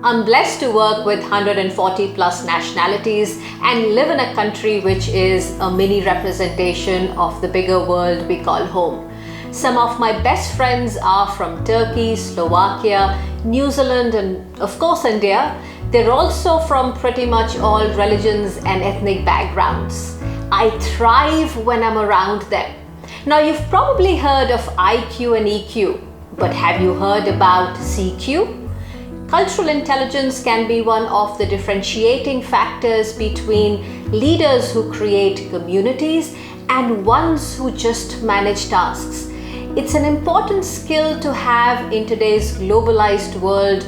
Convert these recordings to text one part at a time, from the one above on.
I'm blessed to work with 140 plus nationalities and live in a country which is a mini representation of the bigger world we call home. Some of my best friends are from Turkey, Slovakia, New Zealand, and of course India. They're also from pretty much all religions and ethnic backgrounds. I thrive when I'm around them. Now, you've probably heard of IQ and EQ, but have you heard about CQ? Cultural intelligence can be one of the differentiating factors between leaders who create communities and ones who just manage tasks. It's an important skill to have in today's globalized world,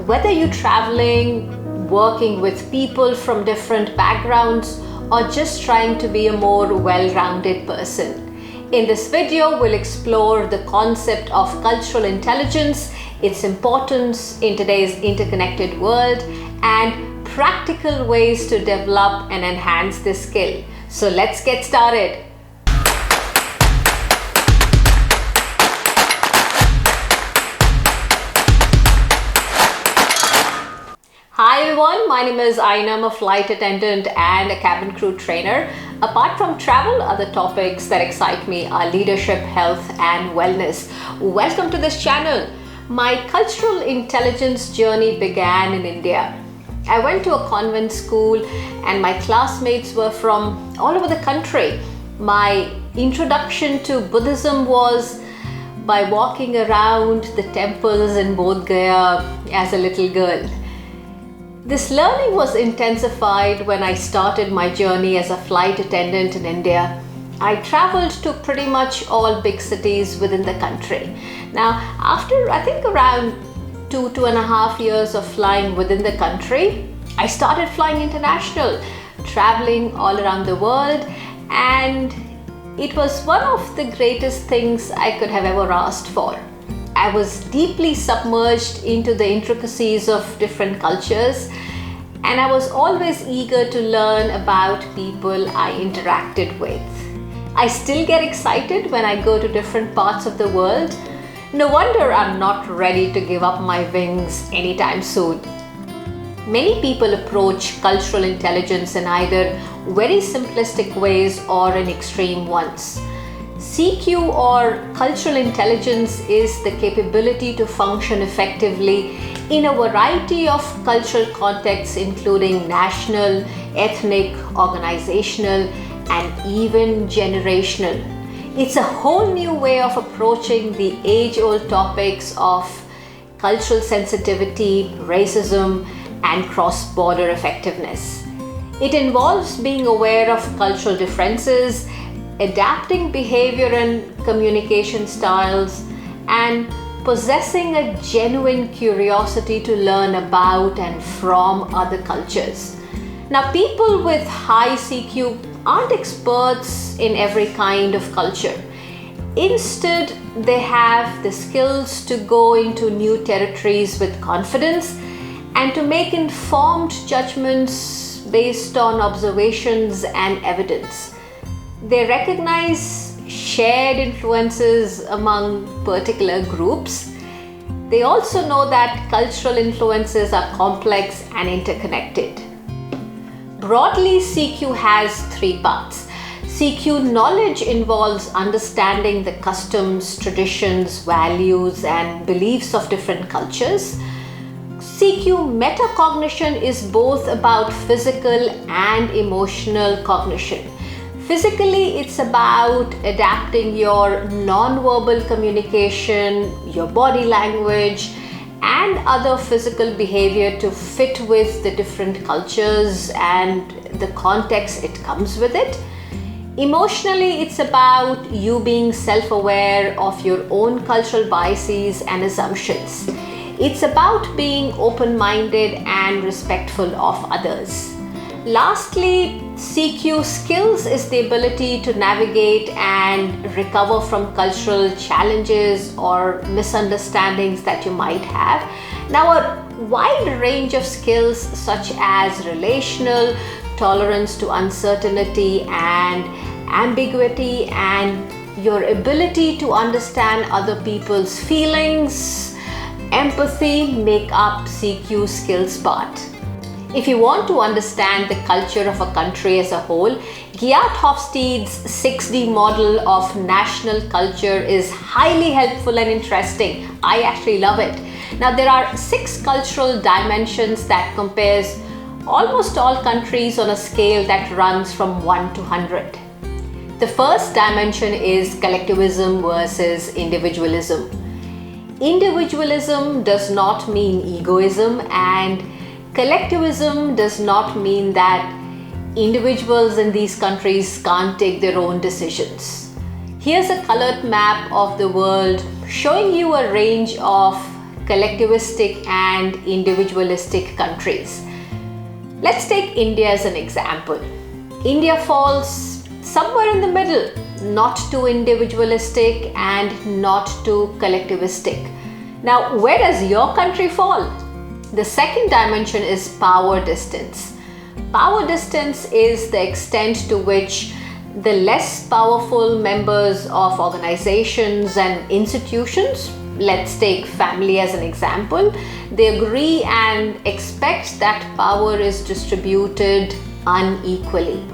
whether you're traveling, working with people from different backgrounds, or just trying to be a more well-rounded person. In this video, we'll explore the concept of cultural intelligence, its importance in today's interconnected world, and practical ways to develop and enhance this skill. So let's get started. Hi everyone, my name is Aiena. I'm a flight attendant and a cabin crew trainer. Apart from travel, other topics that excite me are leadership, health, and wellness. Welcome to this channel. My cultural intelligence journey began in India. I went to a convent school and my classmates were from all over the country. My introduction to Buddhism was by walking around the temples in Bodh Gaya as a little girl. This learning was intensified when I started my journey as a flight attendant in India. I traveled to pretty much all big cities within the country. Now, after I think around 2.5 years of flying within the country, I started flying international, traveling all around the world, and it was one of the greatest things I could have ever asked for. I was deeply submerged into the intricacies of different cultures, and I was always eager to learn about people I interacted with. I still get excited when I go to different parts of the world. No wonder I'm not ready to give up my wings anytime soon. Many people approach cultural intelligence in either very simplistic ways or in extreme ones. CQ or cultural intelligence is the capability to function effectively in a variety of cultural contexts, including national, ethnic, organizational, and even generational. It's a whole new way of approaching the age-old topics of cultural sensitivity, racism, and cross-border effectiveness. It involves being aware of cultural differences, adapting behavior and communication styles, and possessing a genuine curiosity to learn about and from other cultures. Now, people with high CQ aren't experts in every kind of culture. Instead, they have the skills to go into new territories with confidence and to make informed judgments based on observations and evidence. They recognize shared influences among particular groups. They also know that cultural influences are complex and interconnected. Broadly, CQ has three parts. CQ knowledge involves understanding the customs, traditions, values, and beliefs of different cultures. CQ metacognition is both about physical and emotional cognition. Physically, it's about adapting your non-verbal communication, your body language, and other physical behavior to fit with the different cultures and the context it comes with it. Emotionally, it's about you being self-aware of your own cultural biases and assumptions. It's about being open-minded and respectful of others. Lastly, CQ skills is the ability to navigate and recover from cultural challenges or misunderstandings that you might have. Now, a wide range of skills such as relational, tolerance to uncertainty and ambiguity, and your ability to understand other people's feelings, empathy make up CQ skills part. If you want to understand the culture of a country as a whole, Geert Hofstede's 6D model of national culture is highly helpful and interesting. I actually love it. Now, there are 6 cultural dimensions that compares almost all countries on a scale that runs from 1 to 100. The first dimension is collectivism versus individualism. Individualism does not mean egoism, and collectivism does not mean that individuals in these countries can't take their own decisions. Here's a colored map of the world showing you a range of collectivistic and individualistic countries. Let's take India as an example. India falls somewhere in the middle, not too individualistic and not too collectivistic. Now, where does your country fall? The second dimension is power distance. Power distance is the extent to which the less powerful members of organizations and institutions, let's take family as an example, they agree and expect that power is distributed unequally.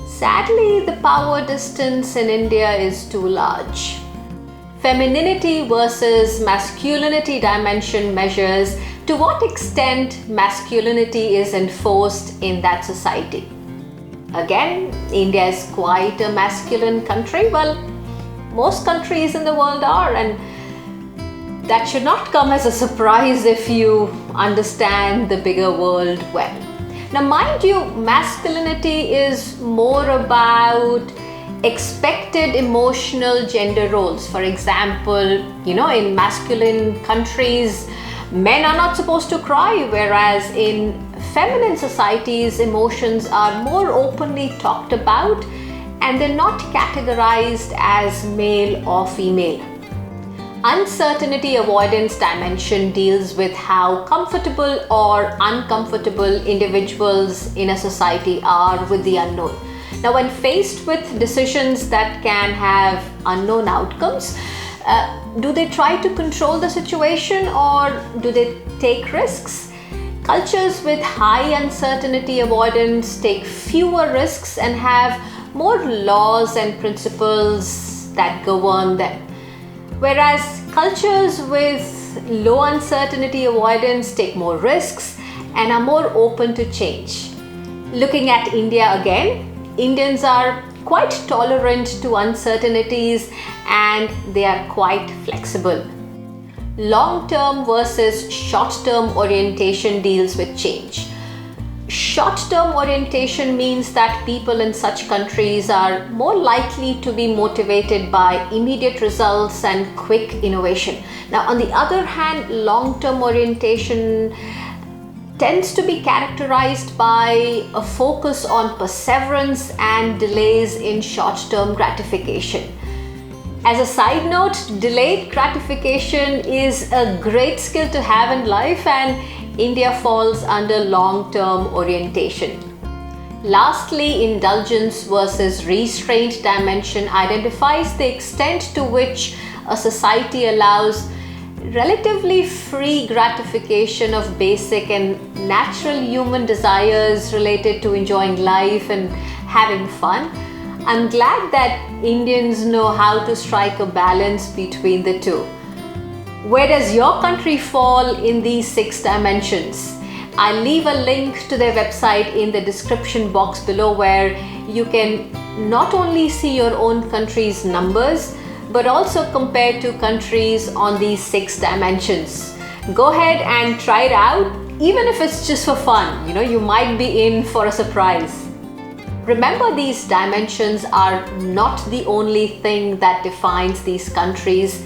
Sadly, the power distance in India is too large. Femininity versus masculinity dimension measures to what extent masculinity is enforced in that society. Again, India is quite a masculine country. Well, most countries in the world are, and that should not come as a surprise if you understand the bigger world well. Now, mind you, masculinity is more about expected emotional gender roles. For example, in masculine countries, men are not supposed to cry, whereas in feminine societies, emotions are more openly talked about and they're not categorized as male or female. Uncertainty avoidance dimension deals with how comfortable or uncomfortable individuals in a society are with the unknown. Now, when faced with decisions that can have unknown outcomes, do they try to control the situation or do they take risks? Cultures with high uncertainty avoidance take fewer risks and have more laws and principles that govern them. Whereas cultures with low uncertainty avoidance take more risks and are more open to change. Looking at India again, Indians are quite tolerant to uncertainties and they are quite flexible. Long-term versus short-term orientation deals with change. Short-term orientation means that people in such countries are more likely to be motivated by immediate results and quick innovation. Now, on the other hand, long-term orientation tends to be characterized by a focus on perseverance and delays in short-term gratification. As a side note, delayed gratification is a great skill to have in life, and India falls under long-term orientation. Lastly, indulgence versus restraint dimension identifies the extent to which a society allows relatively free gratification of basic and natural human desires related to enjoying life and having fun. I'm glad that Indians know how to strike a balance between the two. Where does your country fall in these 6 dimensions? I'll leave a link to their website in the description box below, where you can not only see your own country's numbers, but also compare 2 countries on these 6 dimensions. Go ahead and try it out, even if it's just for fun. You might be in for a surprise. Remember, these dimensions are not the only thing that defines these countries,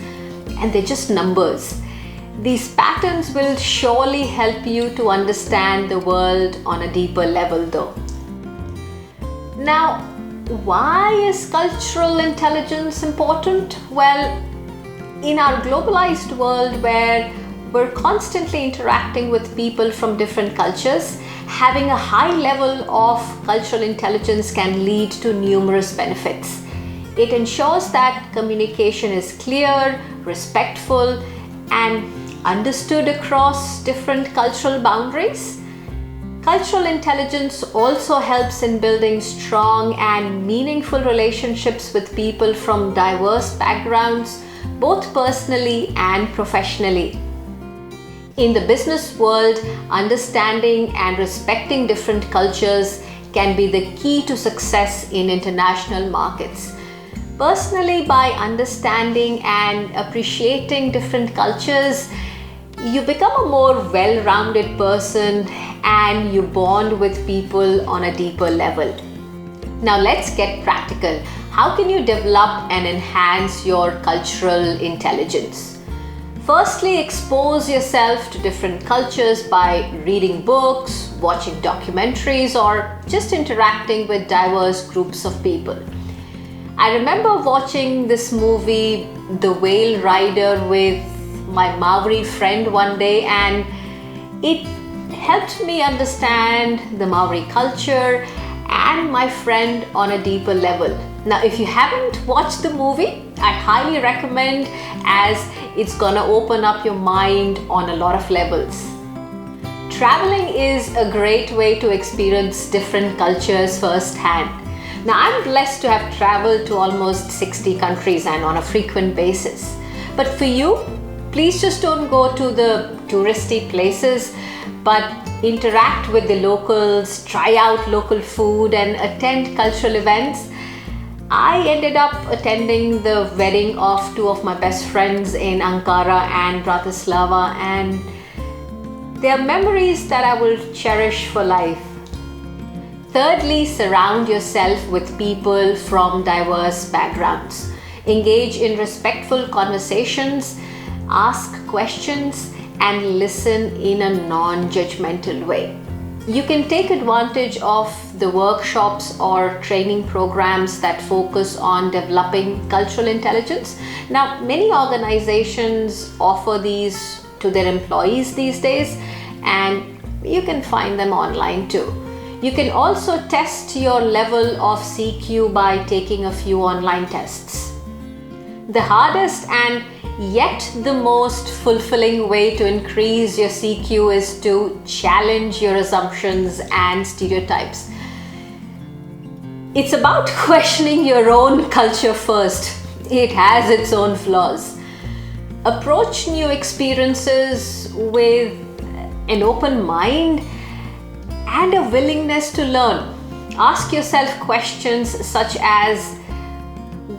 and they're just numbers. These patterns will surely help you to understand the world on a deeper level though. Now, why is cultural intelligence important? Well, in our globalized world where we're constantly interacting with people from different cultures, having a high level of cultural intelligence can lead to numerous benefits. It ensures that communication is clear, respectful, and understood across different cultural boundaries. Cultural intelligence also helps in building strong and meaningful relationships with people from diverse backgrounds, both personally and professionally. In the business world, understanding and respecting different cultures can be the key to success in international markets. Personally, by understanding and appreciating different cultures, you become a more well-rounded person and you bond with people on a deeper level. Now let's get practical. How can you develop and enhance your cultural intelligence? Firstly, expose yourself to different cultures by reading books, watching documentaries, or just interacting with diverse groups of people. I remember watching this movie, The Whale Rider, with my Maori friend one day, and it helped me understand the Maori culture and my friend on a deeper level. Now, if you haven't watched the movie, I highly recommend, as it's gonna open up your mind on a lot of levels. Traveling is a great way to experience different cultures firsthand. Now, I'm blessed to have traveled to almost 60 countries and on a frequent basis. But for you, please just don't go to the touristy places, but interact with the locals, try out local food, and attend cultural events. I ended up attending the wedding of two of my best friends in Ankara and Bratislava, and they are memories that I will cherish for life. Thirdly, surround yourself with people from diverse backgrounds. Engage in respectful conversations, ask questions, and listen in a non-judgmental way. You can take advantage of the workshops or training programs that focus on developing cultural intelligence. Now, many organizations offer these to their employees these days, and you can find them online too. You can also test your level of CQ by taking a few online tests. The hardest and yet the most fulfilling way to increase your CQ is to challenge your assumptions and stereotypes. It's about questioning your own culture first. It has its own flaws. Approach new experiences with an open mind and a willingness to learn. Ask yourself questions such as,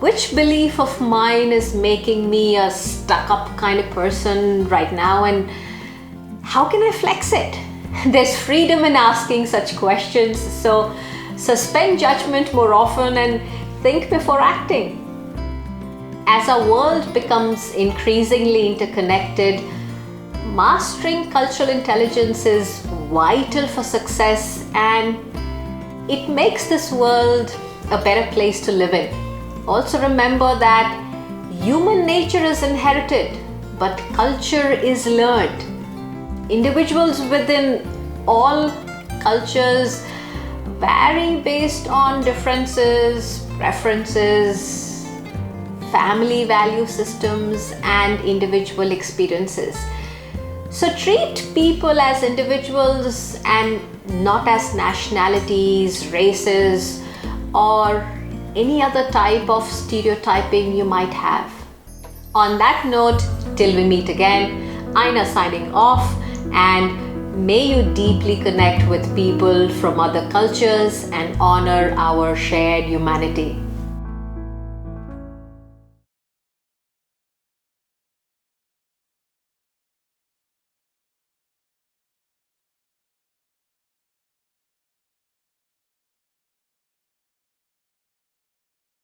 which belief of mine is making me a stuck-up kind of person right now, and how can I flex it? There's freedom in asking such questions, so suspend judgment more often and think before acting. As our world becomes increasingly interconnected, mastering cultural intelligence is vital for success, and it makes this world a better place to live in. Also remember that human nature is inherited, but culture is learned. Individuals within all cultures vary based on differences, preferences, family value systems, and individual experiences. So treat people as individuals and not as nationalities, races, or any other type of stereotyping you might have. On that note, till we meet again, Aina signing off, and may you deeply connect with people from other cultures and honor our shared humanity.